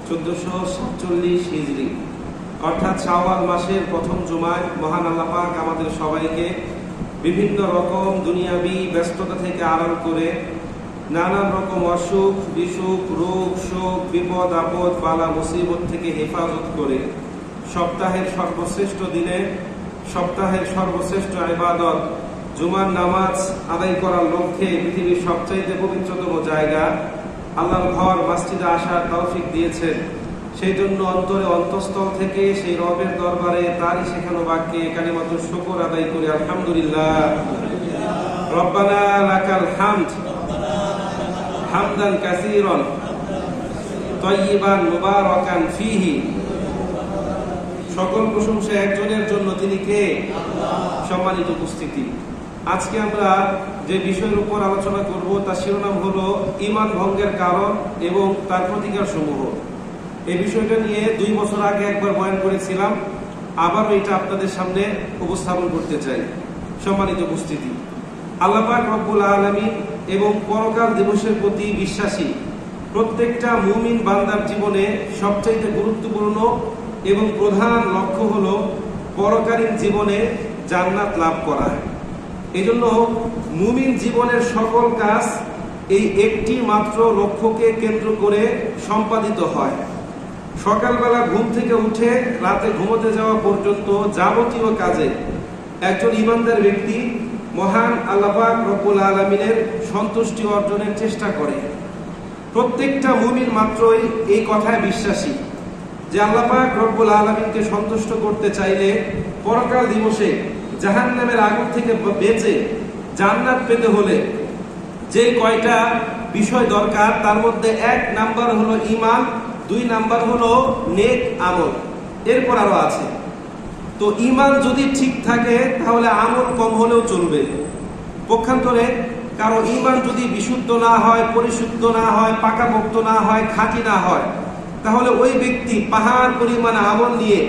1447 হিজরি অর্থাৎ শাওয়াল মাসের প্রথম জুমায় মহান আল্লাহ পাক আমাদের সবাইকে বিভিন্ন রকম দুনিয়াবি ব্যস্ততা থেকে আড়াল করে নানান রকম অসুখ বিসুখ রোগ শোক বিপদ আপদ বালা মুসিবত থেকে হেফাজত করে সপ্তাহের সর্বশ্রেষ্ঠ দিনে সপ্তাহের সর্বশ্রেষ্ঠ ইবাদত জুমার নামাজ আদায় করার লক্ষ্যে পৃথিবীর সবচাইতে পবিত্রতম জায়গা আল্লাহর ঘর মসজিদে আসার তৌফিক দিয়েছেন। সেই জন্য অন্তরে অন্তঃস্থল থেকে সেই রবের দরবারে তারই শেখানো বাক্যে কালিমাতুশ শুকর আদায় করে আলহামদুলিল্লাহ। রব্বানা লাকাল হামদ হামদান কাসীরান তাইয়িবান মুবারাকান ফীহি। সকল প্রশংসা একজনের জন্য, তিনি কে? সম্মানিত উপস্থিতি, আজকে আমরা যে বিষয়ের উপর আলোচনা করব তার শিরোনাম হলো ঈমান ভঙ্গের কারণ এবং তার প্রতিকার সমূহ। এই বিষয়টা নিয়ে 2 বছর আগে একবার বয়ান করেছিলাম, আবার এটা আপনাদের সামনে উপস্থাপন করতে চাই। সম্মানিত উপস্থিতি, আল্লাহ পাক রব্বুল আলামিন এবং পরকাল দিবসের প্রতি বিশ্বাসী প্রত্যেকটা মুমিন বান্দার জীবনে সবচাইতে গুরুত্বপূর্ণ এবং প্রধান লক্ষ্য হলো পরকালীন জীবনে জান্নাত লাভ করা। এই জন্য মুমিন জীবনের সকল কাজ এই একটি মাত্র লক্ষ্যকে কেন্দ্র করে সম্পাদিত হয়। সকালবেলা ঘুম থেকে উঠে রাতে ঘুমোতে যাওয়া পর্যন্ত যাবতীয় কাজে একজন ঈমানদার ব্যক্তি মহান আল্লাহ পাক রব্বুল আলামিনের সন্তুষ্টি অর্জনের চেষ্টা করে। প্রত্যেকটা মুমিন মাত্রই এই কথায় বিশ্বাসী যে আল্লাহ পাক রব্বুল আলামিনকে সন্তুষ্ট করতে চাইলে পরকাল দিবসে জাহান্নামের আগুন থেকে বেঁচে জান্নাত পেতে হলে যে কয়টা বিষয় দরকার তার মধ্যে 1 নাম্বার হলো ঈমান, 2 নাম্বার হলো নেক আমল, এরপর আরো আছে। তো ঈমান যদি ঠিক থাকে তাহলে আমল কম হলেও চলবে। পক্ষান্তরে কারো ঈমান যদি বিশুদ্ধ না হয়, পরিশুদ্ধ না হয়, পাকাপোক্ত না হয়, খাঁটি না হয়, তাহলে ওই ব্যক্তি পাহাড় পরিমাণ আমল নিয়ে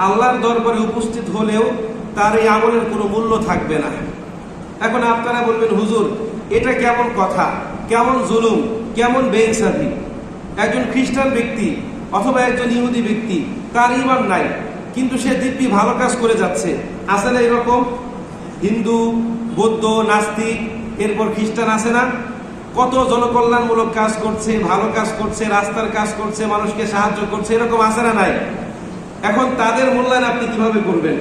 আল্লাহর দরবারে উপস্থিত হলেও তার এই আমলের কোনো মূল্য থাকবে না। এখন আপনারা বলবেন, হুজুর এটা কেমন কথা, কেমন জুলুম, কেমন বেইনসাফি। একজন খ্রিস্টান ব্যক্তি অথবা একজন ইহুদি ব্যক্তি, তার ঈমান নাই কিন্তু সে দিব্যি ভালো কাজ করে যাচ্ছে, আছে না এরকম? হিন্দু, বৌদ্ধ, নাস্তিক, এরপর খ্রিস্টান আছে না? কত জনকল্যাণমূলক কাজ করছে, ভালো কাজ করছে, রাস্তার কাজ করছে, মানুষকে সাহায্য করছে, এরকম আছে না নাই? এখন তাদের মূল্যায়ন আপনি কিভাবে করবেন?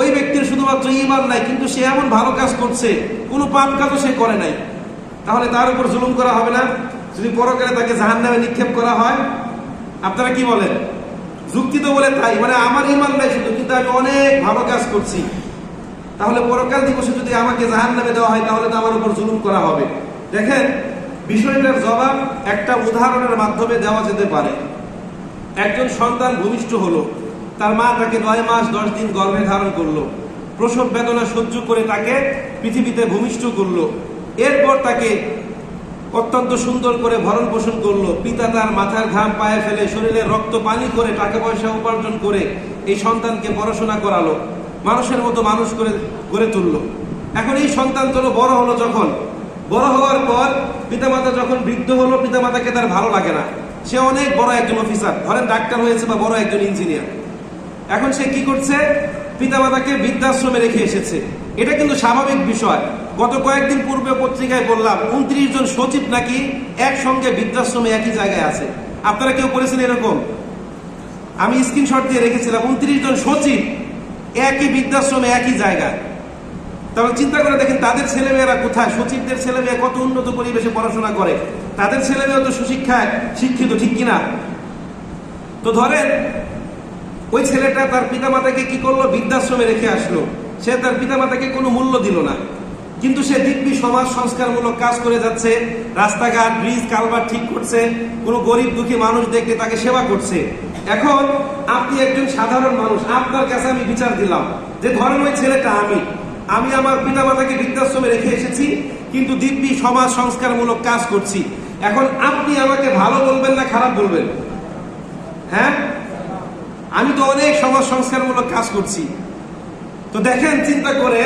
ওই ব্যক্তির শুধুমাত্র ঈমান নাই কিন্তু সে এমন ভালো কাজ করছে, কোনো পাপ কাজও সে করে নাই, তাহলে তার উপর জুলুম করা হবে না? যদি পরকালে তাকে জাহান্নামে নিক্ষেপ করা হয়, আপনারা কি বলেন? যুক্তি তো বলে তাই, মানে আমার ঈমান নাই শুধু, কিন্তু আমি অনেক ভালো কাজ করছি, তাহলে পরকাল দিবসে যদি আমাকে জাহান্নামে দেওয়া হয় তাহলে তো আমার উপর জুলুম করা হবে। দেখেন, বিষয়টার জবাব একটা উদাহরণের মাধ্যমে দেওয়া যেতে পারে। একজন সন্তান ভূমিষ্ঠ হলো, তার মা তাকে 9 মাস 10 দিন গর্ভে ধারণ করলো, প্রসব বেদনা সহ্য করে তাকে পৃথিবীতে ভূমিষ্ঠ করলো। এরপর তাকে অত্যন্ত সুন্দর করে ভরণ পোষণ করলো। পিতা তার মাথার ঘাম পায়ে ফেলে, শরীরে রক্ত পানি করে, টাকা পয়সা উপার্জন করে এই সন্তানকে পড়াশোনা করালো, মানুষের মতো মানুষ করে গড়ে তুললো। এখন এই সন্তান তো বড় হলো, যখন বড় হওয়ার পর পিতামাতা যখন বৃদ্ধ হলো, পিতামাতাকে তার ভালো লাগে না, সে অনেক বড় একজন অফিসার, ধরেন ডাক্তার হয়েছে বা বড় একজন ইঞ্জিনিয়ার। এখন সে কি করছে? পিতামাতাকে বৃদ্ধাশ্রমে রেখে এসেছে। এটা কিন্তু স্বাভাবিক বিষয়। গত কয়েকদিন পূর্বে পত্রিকায় বললাম 29 জন সচিব নাকি একসঙ্গে বৃদ্ধাশ্রমে একই জায়গায় আছে। আপনারা কেউ করেছেন এরকম? আমি স্ক্রিনশট দিয়ে রেখেছিলাম, 29 জন সচিব একই বৃদ্ধাশ্রমে একই জায়গায়। তাহলে চিন্তা করে দেখেন তাদের ছেলেমেয়েরা কোথায়? সচিবদের ছেলেমেয়ে কত উন্নত পরিবেশে পড়াশোনা করে, তাদের ছেলেমেয়ে তো সুশিক্ষায় শিক্ষিত, ঠিক কিনা? তো ধরেন ওই ছেলেটা তার পিতামাতাকে কি করলো? বৃদ্ধাশ্রমে রেখে আসলো। সে তার পিতামাতাকে কোনো মূল্য দিল না, কিন্তু সে দিব্যি সমাজ সংস্কারমূলক কাজ করে যাচ্ছে, রাস্তাঘাট, ব্রিজ, কালভার্ট ঠিক করছে, কোনো গরিব দুঃখী মানুষ দেখলে তাকে সেবা করছে। এখন আপনি একজন সাধারণ মানুষ, আপনার কাছে আমি বিচার দিলাম যে ধরেন ওই ছেলেটা আমি আমার পিতামাতাকে বৃদ্ধাশ্রমে রেখে এসেছি, কিন্তু দিব্যি সমাজ সংস্কারমূলক কাজ করছি। এখন আপনি আমাকে ভালো বলবেন না খারাপ বলবেন? হ্যাঁ, আমি তো অনেক সমাজ সংস্কারমূলক কাজ করছি। তো দেখেন, চিন্তা করে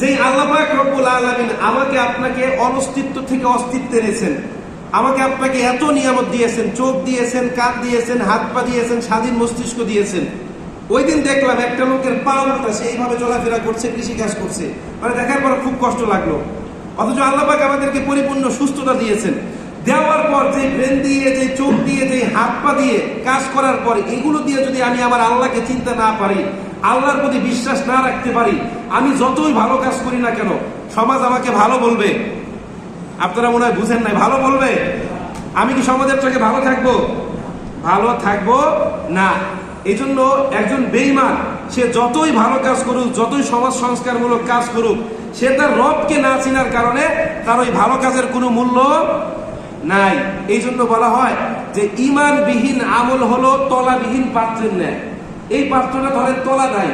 যে আল্লাহ পাক রব্বুল আলামিন আমাকে আপনাকে অনস্তিত্ব থেকে অস্তিত্বে এনেছেন, আমাকে আপনাকে এত নিয়ামত দিয়েছেন, চোখ দিয়েছেন, কান দিয়েছেন, হাত পা দিয়েছেন, স্বাধীন মস্তিষ্ক দিয়েছেন। ওই দিন দেখলাম একটা লোকের পা উল্টা, সে এইভাবে চলাফেরা করছে, কৃষিকাজ করছে, মানে দেখার পর খুব কষ্ট লাগলো। অথচ আল্লাহ পাক আমাদেরকে পরিপূর্ণ সুস্থতা দিয়েছেন। দেওয়ার পর যে ব্রেন দিয়ে, যে চোখ দিয়ে, যে হাত পা দিয়ে কাজ করার পর, এগুলো দিয়ে যদি আমি আমার আল্লাহকে চিনতে না পারি, আল্লাহর প্রতি বিশ্বাস না রাখতে পারি, আমি যতই ভালো কাজ করি না কেন সমাজ আমাকে ভালো বলবে। আপনারা মনে হয় বুঝেন নাই, ভালো বলবে। আমি কি সমাজের চোখে ভালো থাকবো? ভালো থাকবো না। এই জন্য একজন বেঈমান সে যতই ভালো কাজ করুক, যতই সমাজ সংস্কারমূলক কাজ করুক, সে তার রবকে না চিনার কারণে তার ওই ভালো কাজের কোনো মূল্য নাই। এই জন্য বলা হয় যে ঈমানবিহীন আমল হলো তলাবিহীন পাত্রের ন্যায়। এই পাত্রটা ধরেন তলা নাই,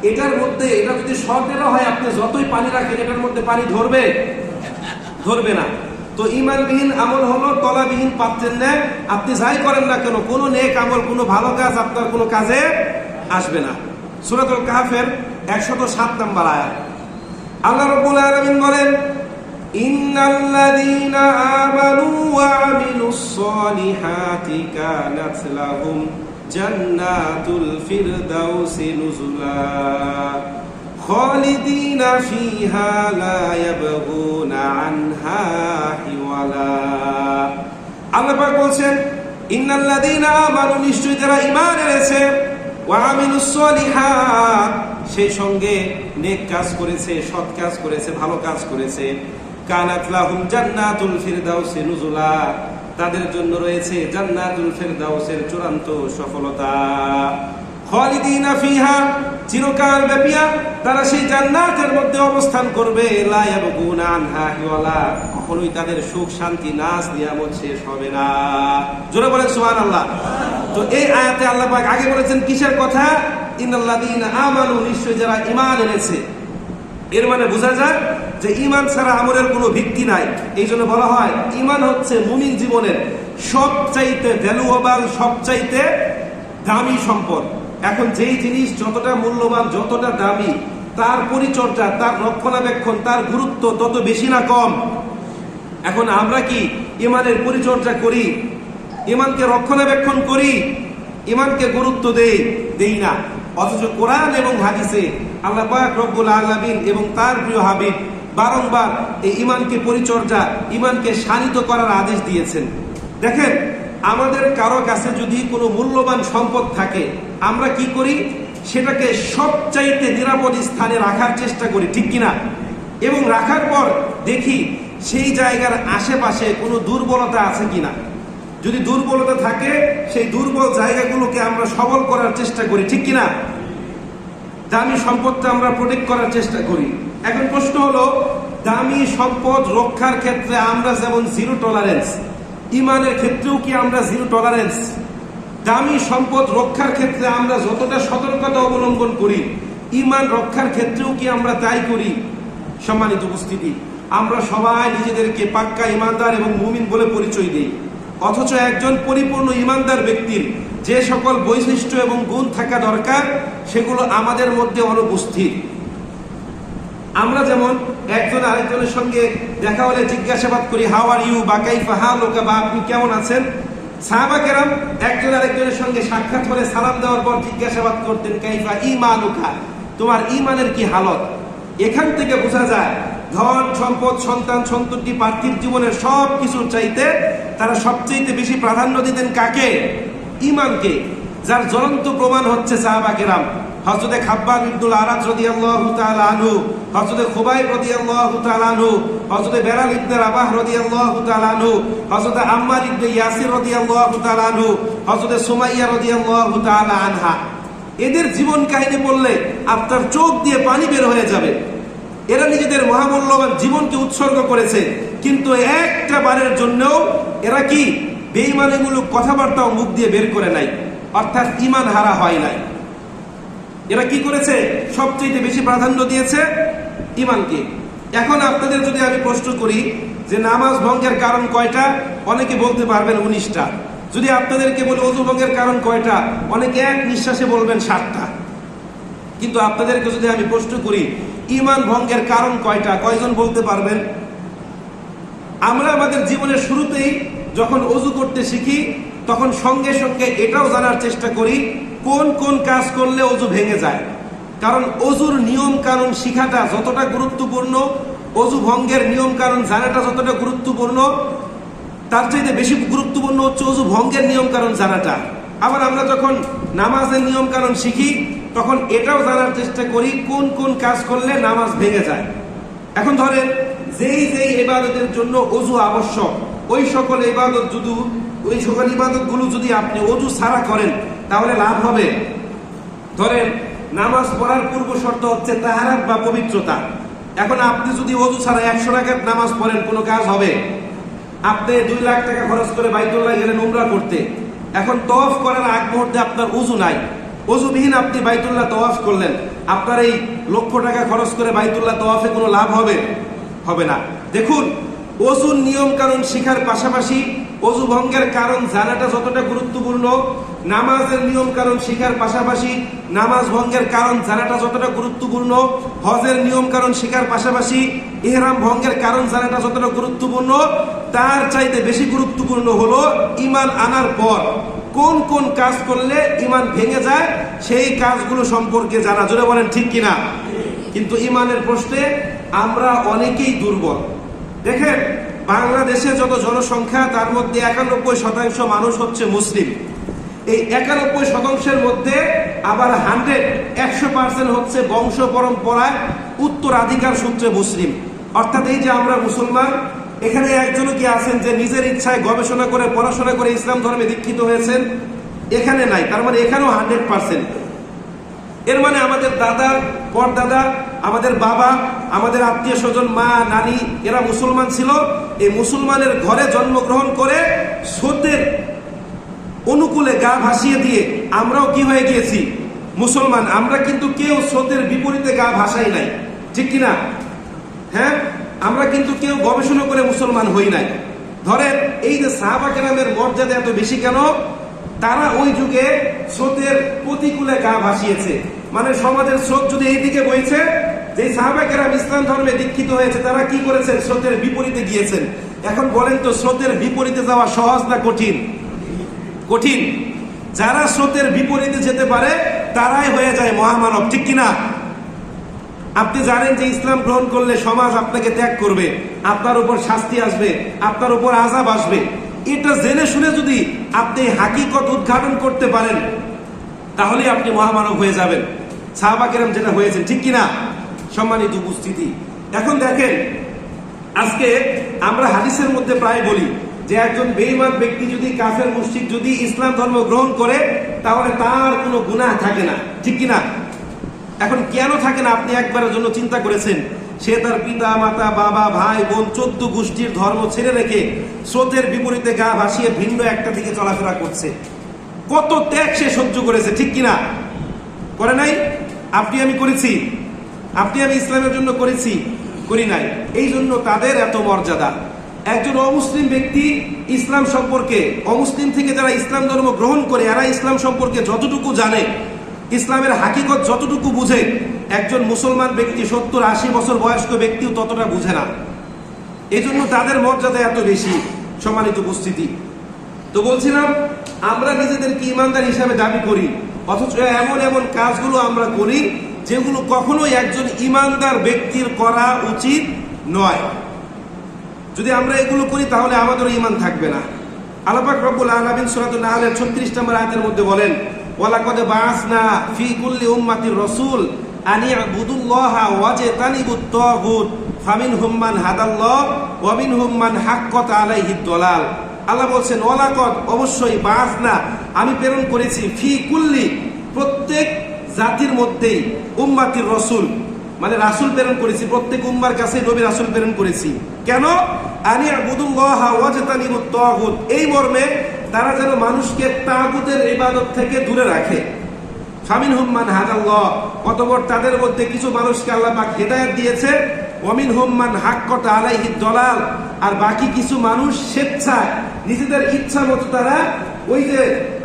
এটার মধ্যে, এটা যদি সতেরো হয়, আপনি যতই পানি রাখেন এটার মধ্যে পানি ধরবে? ধরবে না। তো ঈমানবিহীন আমল হলো তলাবিহীন পাত্রের ন্যায়। আপনি যাই করেন না কেন, কোনো নেক আমল, কোনো ভালো কাজ আপনার কোনো কাজে আসবে না। সূরাতুল কাহফের 107 নম্বর আয়াত আল্লাহ রাব্বুল আলামিন বলেন, ইন্নাল্লাযীনা আমানু ওয়া আমিলুস সলিহাতি কানাত লাহুম জান্নাতুল ফিরদাউসি নুজুলা খালিদিনা ফিহা লা ইয়াবগুনা আনহা হিওয়ালা। আল্লাহ পাক বলছেন, ইন্নাল্লাযীনা আমানু, নিশ্চয়ই যারা ঈমান এনেছে, ওয়া আমিলুস সলিহাত, সেই সঙ্গে নেক কাজ করেছে, সৎ কাজ করেছে, ভালো কাজ করেছে, কানাত লাহুম জান্নাতুল ফিরদাউসি নুজুলা, তাদের জন্য রয়েছে জান্নাতুল ফিরদাউসের চূড়ান্ত সফলতা। খালিদিনা ফিহা, চিরকাল ব্যাপিয়া তারা সেই জান্নাতের মধ্যে অবস্থান করবে। লা ইয়াবগুনা আনহা হিওয়ালা, কখনোই তাদের সুখ শান্তি নাজ নিয়ামত শেষ হবে না। জোরে বলেন সুবহানাল্লাহ। তো এই আয়াতে আল্লাহ পাক আগে বলেছেন কিসের কথা? ইন্নাল্লাযীনা আমানু, নিশ্চয় যারা ঈমান এনেছে। এর মানে বোঝা যায় যে ঈমান ছাড়া আমলের কোনো ভিত্তি নাই। এই জন্য বলা হয় ঈমান হচ্ছে মুমিন জীবনের সবচাইতে ভ্যালুয়েবল, সবচাইতে দামি সম্পদ। এখন যেই জিনিস যতটা মূল্যবান, যতটা দামি, তার পরিচর্যা, তার রক্ষণাবেক্ষণ, তার গুরুত্ব তত বেশি না কম? এখন আমরা কি ঈমানের পরিচর্যা করি? ঈমানকে রক্ষণাবেক্ষণ করি? ঈমানকে গুরুত্ব দেই না। অথচ কোরআন এবং হাদিসে আল্লাহ পাক রব্বুল আলামিন এবং তার প্রিয় হাবিব বারংবার এই ঈমানকে পরিচর্যা, ঈমানকে শানিত করার আদেশ দিয়েছেন। দেখেন, আমাদের কারো কাছে যদি কোনো মূল্যবান সম্পদ থাকে, আমরা কি করি? সেটাকে সবচাইতে নিরাপদ স্থানে রাখার চেষ্টা করি, ঠিক কিনা? এবং রাখার পর দেখি সেই জায়গার আশেপাশে কোনো দুর্বলতা আছে কিনা। যদি দুর্বলতা থাকে, সেই দুর্বল জায়গাগুলোকে আমরা সবল করার চেষ্টা করি, ঠিক কিনা? দামি সম্পদটা আমরা প্রোটেক্ট করার চেষ্টা করি। এখন প্রশ্ন হলো, দামি সম্পদ রক্ষার ক্ষেত্রে আমরা যেমন জিরো টলারেন্স, ঈমানের ক্ষেত্রেও কি আমরা জিরো টলারেন্স? দামি সম্পদ রক্ষার ক্ষেত্রে আমরা যতটা সতর্কতা অবলম্বন করি, ঈমান রক্ষার ক্ষেত্রেও কি আমরা তাই করি? সম্মানিত উপস্থিতি, আমরা সবাই নিজেদেরকে পাক্কা ঈমানদার এবং মুমিন বলে পরিচয় দিই। অথচ একজন পরিপূর্ণ ঈমানদার ব্যক্তির যে সকল বৈশিষ্ট্য এবং গুণ থাকা দরকার, সেগুলো আমাদের মধ্যে অনুপস্থিত। আমরা যেমন একজন আরেকজনের সঙ্গে দেখা হলে জিজ্ঞাসাবাদ করি, হাউ আর ইউ, বা কাইফা হালুকা, বা আপনি কেমন আছেন। সাহাবা কেরাম একজন আরেকজনের সঙ্গে সাক্ষাৎ হলে সালাম দেওয়ার পর জিজ্ঞাসাবাদ করতেন, কাইফা ঈমানুকা, তোমার ঈমানের কি হালত। এখান থেকে বোঝা যায় ধন সম্পদ, সন্তান সন্ততি, পার্থিব জীবনের সব কিছুর চাইতে তারা সবচেয়ে বেশি প্রাধান্য দিতেন কাকে? ঈমানকে। যার জ্বলন্ত প্রমাণ হচ্ছে সাহাবা কেরাম। হযরতে খাব্বাব ইবনুল আরাত রাদিয়াল্লাহু তাআলা আনহু, হযরতে খুবাইব রাদিয়াল্লাহু তাআলা আনহু, হযরতে বেলাল ইবনে রাবাহ রাদিয়াল্লাহু তাআলা আনহু, হযরতে আম্মার ইবনে ইয়াসির রাদিয়াল্লাহু তাআলা আনহু, হযরতে সুমাইয়া রাদিয়াল্লাহু তাআলা আনহা। এদের জীবন কাহিনী বললে আপনার চোখ দিয়ে পানি বের হয়ে যাবে। এরা নিজেদের মহামূল্যবান জীবনকে উৎসর্গ করেছে, কিন্তু একটা বারের জন্যও এরা কি বেঈমানিমূলক কথাবার্তাও মুখ দিয়ে বের করে নাই, অর্থাৎ ঈমান হারা হয় নাই। এরা কি করেছে? সবচেয়ে বেশি প্রাধান্য দিয়েছে ঈমানকে। এখন আপনাদের যদি আমি প্রশ্ন করি যে নামাজ ভঙ্গের কারণ কয়টা, অনেকে বলতে পারবেন 19টা। যদি আপনাদেরকে বলি ওযু ভঙ্গের কারণ কয়টা, অনেকে এক নিঃশ্বাসে বলবেন 7টা। কিন্তু আপনাদেরকে যদি আমি প্রশ্ন করি ঈমান ভঙ্গের কারণ কয়টা, কয়জন বলতে পারবেন? আমরা আমাদের জীবনের শুরুতেই যখন অজু করতে শিখি তখন সঙ্গে সঙ্গে এটাও জানার চেষ্টা করি কোন কোন কাজ করলে অজু ভেঙে যায়। কারণ অজুর নিয়ম কানুন শিখাটা যতটা গুরুত্বপূর্ণ, অজু ভঙ্গের নিয়ম কানুন জানাটা যতটা গুরুত্বপূর্ণ, তার চাইতে বেশি গুরুত্বপূর্ণ হচ্ছে অজু ভঙ্গের নিয়ম কানুন জানাটা। আবার আমরা যখন নামাজের নিয়ম কানুন শিখি তখন এটাও জানার চেষ্টা করি কোন কোন কাজ করলে নামাজ ভেঙে যায়। এখন ধরেন যেই যেই ইবাদতের জন্য অজু আবশ্যক, ওই সকল ইবাদতগুলো যদি আপনি অজু ছাড়া করেন তাহলে লাভ হবে। ধরেন নামাজ পড়ার পূর্ব শর্ত হচ্ছে তাহারাত বা পবিত্রতা। এখন আপনি যদি অজু ছাড়া 100 রাকাত নামাজ পড়েন কোনো কাজ হবে? আপনি 2 লাখ টাকা খরচ করে বাইতুল্লাহ গেলেন উমরা করতে, এখন তওয়াফ করার আগ মুহূর্তে আপনার অজু নাই, অজুবিহীন আপনি বাইতুল্লাহ তওয়াফ করলেন, আপনার এই লক্ষ টাকা খরচ করে বাইতুল্লাহ তওয়াফে কোনো লাভ হবে? হবে না। দেখুন, অজুর নিয়ম কানুন শিখার পাশাপাশি অজু ভঙ্গের কারণ জানাটা যতটা গুরুত্বপূর্ণ, নামাজের নিয়ম কানুন শিখার পাশাপাশি নামাজ ভঙ্গের কারণ জানাটা যতটা গুরুত্বপূর্ণ, হজের নিয়ম কানুন শিখার পাশাপাশি ইহরাম ভঙ্গের কারণ জানাটা যতটা গুরুত্বপূর্ণ, তার চাইতে বেশি গুরুত্বপূর্ণ হলো ঈমান আনার পর কোন কোন কাজ করলে ঈমান ভেঙে যায় সেই কাজগুলো সম্পর্কে জানা। জোরে বলেন ঠিক কিনা? কিন্তু ঈমানের প্রশ্নে আমরা অনেকেই দুর্বল। দেখেন, বাংলাদেশে যত জনসংখ্যা তার মধ্যে 91% মানুষ হচ্ছে মুসলিম। এই 91%-এর মধ্যে আবার 100% হচ্ছে বংশ পরম্পরায় উত্তরাধিকার সূত্রে মুসলিম। অর্থাৎ এই যে আমরা মুসলমান, এখানে একজনও কি আছেন যে নিজের ইচ্ছায় গবেষণা করে পড়াশোনা করে ইসলাম ধর্মে দীক্ষিত হয়েছেন? এখানে নাই। তার মানে এখানেও 100%। এর মানে আমাদের দাদা, পরদাদা, আমাদের বাবা, আমাদের আত্মীয় স্বজন, মা, নানি, এরা মুসলমান ছিল। এই মুসলমানের ঘরে জন্মগ্রহণ করে স্রোতের অনুকূলে গা ভাসিয়ে দিয়ে আমরাও কি হয়ে গিয়েছি? মুসলমান। আমরা কিন্তু কেউ স্রোতের বিপরীতে গা ভাসাই নাই, ঠিক কিনা? হ্যাঁ, আমরা কিন্তু কেউ গবেষণা করে মুসলমান হই নাই। ধরেন এই যে সাহাবা কেরামের মর্যাদা এত বেশি কেন? তারা ওই যুগে স্রোতের প্রতিকূলে গা ভাসিয়েছে। মানে সমাজের স্রোত যদি এইদিকে বইছে, যে সাহাবা কেরাম ইসলাম ধর্মে দীক্ষিত হয়েছে তারা কি করেছেন? স্রোতের বিপরীতে গিয়েছেন। এখন বলেন তো, স্রোতের বিপরীতে যাওয়া সহজ না কঠিন? কঠিন। যারা স্রোতের বিপরীতে যেতে পারে তারাই হয়ে যায় মহামানব, ঠিক কিনা? আপনি জানেন যে ইসলাম গ্রহণ করলে সমাজ আপনাকে ত্যাগ করবে, আপনার উপর শাস্তি আসবে, আপনার উপর আযাব আসবে। এটা জেনে শুনে যদি আপনি হাকিকত উদ্ঘাটন করতে পারেন তাহলে আপনি মহামানব হয়ে যাবেন, সাহাবা কেরাম যেটা হয়েছেন, ঠিক কিনা? সম্মানিত উপস্থিতি, এখন দেখেন, আজকে আমরা হাদিসের মধ্যে প্রায় বলি যে একজন বেঈমান ব্যক্তি যদি, কাফের মুশরিক যদি ইসলাম ধর্ম গ্রহণ করে তাহলে তার কোনো গুনাহ থাকে না, ঠিক কিনা? এখন কেন থাকে না আপনি একবারের জন্য চিন্তা করেছেন? সে তার পিতা, মাতা, বাবা, ভাই, বোন, 14 গোষ্ঠীর ধর্ম ছেড়ে রেখে স্রোতের বিপরীতে গা ভাসিয়ে ভিন্ন একটা দিকে চলাফেরা করছে। কত ত্যাগ সে সহ্য করেছে, ঠিক কিনা? করে নাই? আপনি আমি করেছি? আপনি আমি ইসলামের জন্য করেছি? করি নাই। এই জন্য তাদের এত মর্যাদা। একজন অমুসলিম ব্যক্তি ইসলাম সম্পর্কে, অমুসলিম থেকে যারা ইসলাম ধর্ম গ্রহণ করে এরা ইসলাম সম্পর্কে যতটুকু জানে, ইসলামের হাকিকত যতটুকু বুঝে, একজন মুসলমান ব্যক্তি 70-80 বছর বয়স্ক ব্যক্তিও ততটা বুঝে না। এই জন্য তাদের মর্যাদা এত বেশি। সম্মানিত উপস্থিতি, তো বলছিলাম আমরা নিজেদেরকে ইমানদার হিসাবে দাবি করি, অথচ এমন এমন কাজগুলো আমরা করি যেগুলো কখনোই একজন ইমানদার ব্যক্তির করা উচিত নয়। যদি আমরা এগুলো করি তাহলে আমাদেরও ইমান থাকবে না। আল্লাহ পাক রব্বুল আলামিন সূরাতুন নাহলের 36 নম্বর আয়াতের মধ্যে বলেন, ওয়ালাকাদ বাআসনা ফি কুল্লি উম্মাতির রাসূল আন ইয়াবুদুল্লাহা ওয়াজতানিবুত তাগুত ফামিনহুম মান হাদাল্লাহ ওয়া মিনহুম মান হাক্কাত আলাইহিদ দালাল। আল্লাহ বলছেন, ওয়ালাকাদ, অবশ্যই, বাআসনা, আমি প্রেরণ করেছি, ফি কুল্লি, প্রত্যেক জাতির মধ্যেই, উম্মাতির রাসূল, মানে রাসূল প্রেরণ করেছি, প্রত্যেক উম্মার কাছে নবী রাসূল প্রেরণ করেছি। কেন? আন ইয়াবুদুল্লাহা ওয়াজতানিবুত তাগুত, এই মর্মে তারা যেন মানুষকে তাগুতের ইবাদত থেকে দূরে রাখে। ফামিনহুম মান হাদাল্লাহ, অতঃপর তাদের মধ্যে কিছু মানুষকে আল্লাহ পাক হেদায়েত দিয়েছে। ওয়া মিনহুম মান হাক্কাত আলাইহিদ দালাল, আর বাকি কিছু মানুষ স্বেচ্ছায় নিজেদের ইচ্ছা মতো তারা ওই যে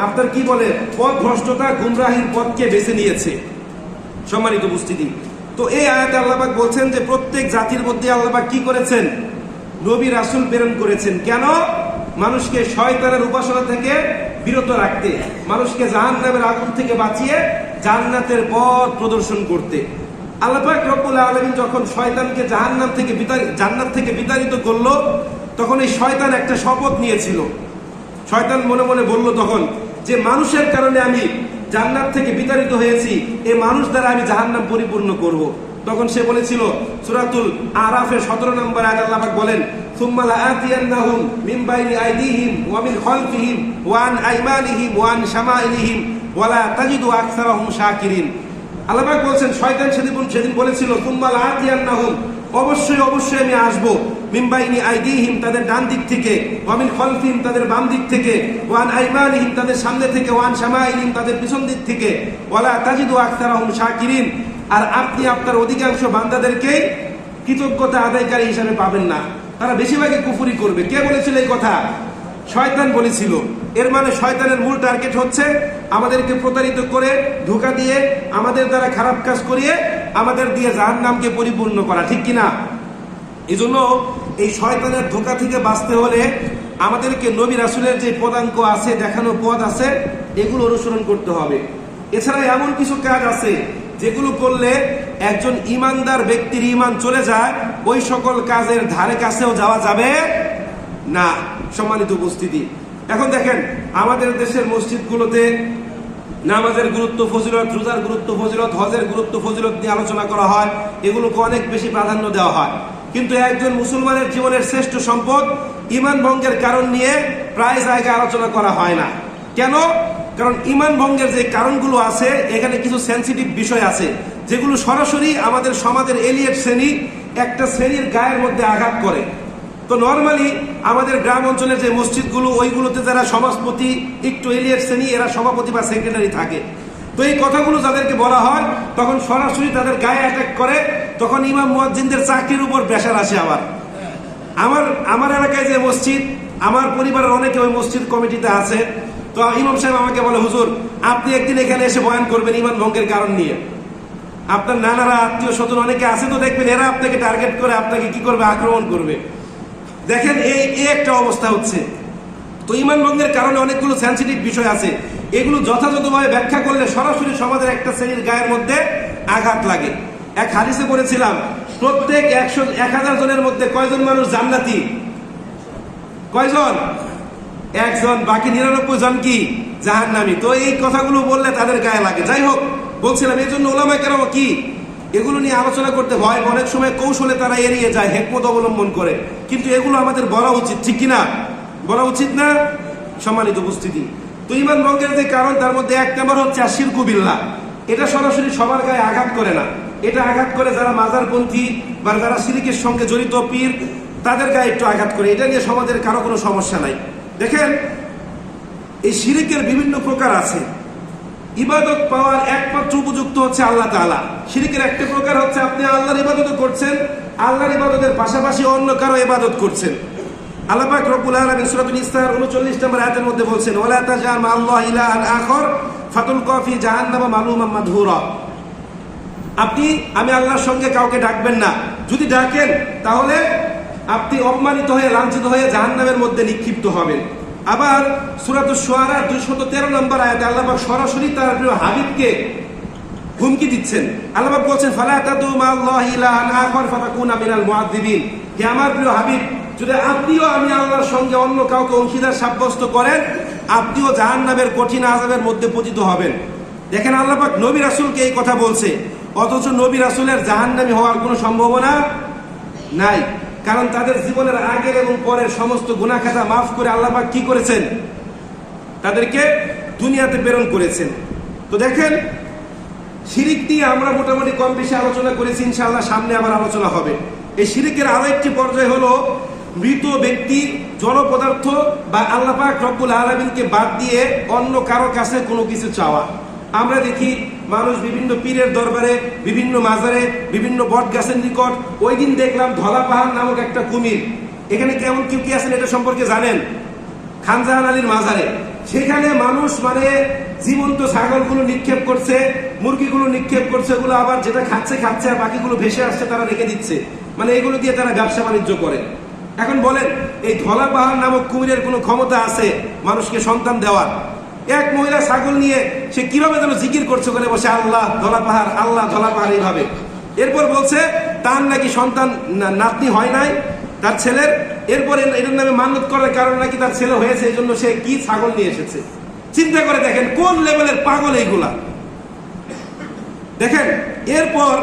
আপনার কি বলে পথ ভ্রষ্টতা, গুমরাহির পথকে বেছে নিয়েছে। সম্মানিত উপস্থিতি, তো এই আয়াতে আল্লাহ পাক বলছেন যে প্রত্যেক জাতির মধ্যে আল্লাহ পাক কি করেছেন? নবী রাসূল প্রেরণ করেছেন। কেন? মানুষকে শয়তানের উপাসনা থেকে বিরত রাখতে, মানুষকে জাহান্নামের আগুন থেকে বাঁচিয়ে জান্নাতের পথ প্রদর্শন করতে। আল্লাহ পাক রব্বুল আলামিন যখন শয়তানকে জান্নাত থেকে বিতাড়িত করলো, তখন এই শয়তান একটা শপথ নিয়েছিল। শয়তান মনে মনে বলল তখন যে মানুষের কারণে আমি জান্নাত থেকে বিতাড়িত হয়েছি, এই মানুষ দ্বারা আমি জাহান্নাম পরিপূর্ণ করব। তখন সে বলেছিল, সূরাতুল আরাফের 17 নম্বর আয়াতে আল্লাহ পাক বলেন, সুম্মা লাআতিয়ান্নাহুম মিন বাইনি আইদিহিম ওয়া মিন খালফিহিম ওয়া আন আইমানিহিম ওয়া আন শামাইলিহিম ওয়া লা তাজিদু আকসারাহুম শাকিরিন। আল্লাহ পাক বলেন শয়তান সেদিন বলেছিল, সুম্মা লাআতিয়ান্নাহুম, অবশ্যই আমি আসব, মিন বাইনি আইদিহিম, তাদের ডান দিক থেকে, ওয়া মিন খালফিহিম, তাদের বাম দিক থেকে, ওয়া আন আইমানিহিম, তাদের সামনে থেকে, ওয়া আন শামাইলিহিম, তাদের পিছন দিক থেকে, ওয়া লা তাজিদু আকসারাহুম শাকিরিন। আর আপনি আপনার অধিকাংশ বান্দাদেরকে কৃতজ্ঞতা আদায়কারী হিসাবে পাবেন না, তারা বেশিরভাগই কুফরি করবে। কে বলেছিল এই কথা? শয়তান বলেছিল। এর মানে শয়তানের মূল টার্গেট হচ্ছে আমাদেরকে প্রতারিত করে, ধোঁকা দিয়ে, আমাদের দ্বারা খারাপ কাজ করিয়ে আমাদের দিয়ে জাহান্নামকে পরিপূর্ণ করা, ঠিক কিনা? এই জন্য এই শয়তানের ধোঁকা থেকে বাঁচতে হলে আমাদেরকে নবী রাসূলের যে পদাঙ্ক আছে, দেখানো পথ আছে, এগুলো অনুসরণ করতে হবে। এছাড়া এমন কিছু কাজ আছে যেগুলো করলে একজন ইমানদার ব্যক্তির ইমান চলে যায়, ওই সকল কাজের ধারে কাছেও যাওয়া যাবে না। সম্মানিত উপস্থিতি, এখন দেখেন আমাদের দেশের মসজিদগুলোতে নামাজের গুরুত্ব ফজিলত, রোজার গুরুত্ব ফজিলত, হজের গুরুত্ব ফজিলত নিয়ে আলোচনা করা হয়, এগুলোকে অনেক বেশি প্রাধান্য দেওয়া হয়। কিন্তু একজন মুসলমানের জীবনের শ্রেষ্ঠ সম্পদ ঈমান ভঙ্গের কারণ নিয়ে প্রায় জায়গায় আলোচনা করা হয় না। কেন? কারণ ঈমান ভঙ্গের যে কারণগুলো আছে, এখানে কিছু সেনসিটিভ বিষয় আছে যেগুলো সরাসরি আমাদের সমাজের এলিয়েট শ্রেণী, একটা শ্রেণীর গায়ের মধ্যে আঘাত করে। তো নর্মালি আমাদের গ্রাম অঞ্চলের যে মসজিদগুলো, ওইগুলোতে যারা সমাজপতি, একটু এলিয়েট শ্রেণী, এরা সভাপতি বা সেক্রেটারি থাকে। তো এই কথাগুলো যাদেরকে বলা হয়, তখন সরাসরি তাদের গায়ে অ্যাটাক করে, তখন ইমাম মুয়াজ্জিনদের চাকরির উপর প্রেশার আসে। আবার আমার এলাকায় যে মসজিদ, আমার পরিবারের অনেকে ওই মসজিদ কমিটিতে আছে। তো ইমাম সাহেব আমাকে বলে, হুজুর আপনি একদিন এখানে এসে বয়ান করবেন ঈমান ভঙ্গের কারণ নিয়ে। আপনার নানারা, আত্মীয় স্বজন অনেকে আছে, তো দেখবেন এরা আপনাকে টার্গেট করে আপনাকে কি করবে, আক্রমণ করবে। দেখেন এই একটা অবস্থা হচ্ছে। তো ঈমান ভঙ্গের কারণে অনেকগুলো সেনসিটিভ বিষয় আছে, এগুলো যথাযথভাবে ব্যাখ্যা করলে সরাসরি সমাজের একটা শ্রেণীর গায়ের মধ্যে আঘাত লাগে। এক হাদিসে পড়েছিলাম, প্রত্যেক 1000 জনের মধ্যে কয়জন মানুষ জান্নাতি? কয়জন? একজন, বাকি 99 জন কি জাহান্নামী। তো এই কথাগুলো বললে তাদের গায়ে লাগে। যাই হোক, বলছিলাম এই জন্য উলামায়ে কেরাম কি এগুলো নিয়ে আলোচনা করতে ভয়, অনেক সময় কৌশলে তারা এড়িয়ে যায়, হিকমত অবলম্বন করে। কিন্তু এগুলো আমাদের বলা উচিত, ঠিক কিনা? বলা উচিত না? সম্মানিত উপস্থিতি, তো ঈমান ভঙ্গের যে কারণ, তার মধ্যে 1 নম্বর হচ্ছে আশিরকু বিল্লাহ। এটা সরাসরি সবার গায়ে আঘাত করে না, এটা আঘাত করে যারা মাজারপন্থী বা যারা শিরকের সঙ্গে জড়িত পীর, তাদের গায়ে একটু আঘাত করে। এটা নিয়ে সমাজের কারো কোনো সমস্যা নাই। দেখেন এই শিরকের বিভিন্ন প্রকার আছে। ইবাদত পাওয়ার একমাত্র উপযুক্ত হচ্ছে আল্লাহ তাআলা। শিরকের একটা প্রকার হচ্ছে আপনি আল্লাহর ইবাদত করছেন, আল্লাহর ইবাদতের পাশাপাশি অন্য কারো ইবাদত করছেন। আল্লাহ পাক রব্বুল আলামিন সূরাতুল ইসরার 39 নম্বর আয়াতের মধ্যে বলছেন, ওয়ালা তাজআল মা'আল্লাহি ইলাহান আখর ফাতুলকা ফি জাহান্নামা মালুমান মাদহুরা। আমি আল্লাহর সঙ্গে কাউকে ডাকবেন না, যদি ডাকেন তাহলে আপনি অপমানিত হয়ে, লাঞ্ছিত হয়ে জাহান্নামের মধ্যে নিক্ষিপ্ত হবেন। আবার সূরাতুশ শুআরা 213 নম্বর আয়াতে আল্লাহ পাক সরাসরি তার প্রিয় হাবিবকে হুমকি দিচ্ছেন। আল্লাহ পাক বলছেন, ফালা তাদউ মা'আল্লাহি ইলাহান আখর ফাতাকুনা মিনাল মুআযযিবিন। হে আমার প্রিয় হাবিব, যদি আপনিও আমি আল্লাহর সঙ্গে অন্য কাউকে অংশীদার সাব্যস্ত করেন, আপনিও জাহান্নামের কঠিন আযাবের মধ্যে পতিত হবেন। দেখেন আল্লাহ পাক নবী রাসূলকে এই কথা বলছে, অথচ নবী রাসূলের জাহান্নামী হওয়ার কোনো সম্ভাবনা নাই। কারণ তাদের জীবনের আগের এবং পরের সমস্ত গুনাহ খাতা মাফ করে আল্লাহ পাক কি করেছেন? তাদেরকে দুনিয়াতে প্রেরণ করেছেন। তো দেখেন শিরিক নিয়ে আমরা মোটামুটি কম বেশি আলোচনা করেছি, ইনশাআল্লাহ সামনে আবার আলোচনা হবে। এই শিরিকের আরো একটি পর্যায় হলো মৃত ব্যক্তি, জড় পদার্থ বা আল্লাহ পাক রব্বুল আলামিনকে বাদ দিয়ে অন্য কারো কাছে কোনো কিছু চাওয়া। আমরা দেখি মানুষ বিভিন্ন পীরের দরবারে, বিভিন্ন মাজারে, বিভিন্ন বট গাছের নিকট। ওই দিন দেখলাম ধলা পাহাড় নামক একটা কুমির, এখানে কেমন কেউ কি আছেন এটা সম্পর্কে জানেন? খানজাহান আলীর মাজারে, সেখানে মানুষ মানে জীবন্ত ছাগলগুলো নিক্ষেপ করছে, মুরগিগুলো নিক্ষেপ করছে, ওগুলো আবার যেটা খাচ্ছে আর বাকিগুলো ভেসে আসছে তারা রেখে দিচ্ছে। মানে এগুলো দিয়ে তারা ব্যবসা বাণিজ্য করে। এখন বলেন, এই ধলা পাহাড় নামক কুমিরের কোনো ক্ষমতা আছে মানুষকে সন্তান দেওয়ার? এক মহিলা ছাগল নিয়ে সে কিভাবে যেন জিকির করছে করে বসে, আল্লাহ ধলা পাহাড়, আল্লাহ ধলা পাহাড়, এইভাবে। এরপর বলছে তার নাকি সন্তান নাতনি হয় নাই তার ছেলের। এরপরে এটার নামে মান্যত করার কারণে নাকি তার ছেলে হয়েছে, এই জন্য সে কি ছাগল নিয়ে এসেছে। চিন্তা করে দেখেন কোন লেভেলের পাগল এইগুলা। দেখেন এরপর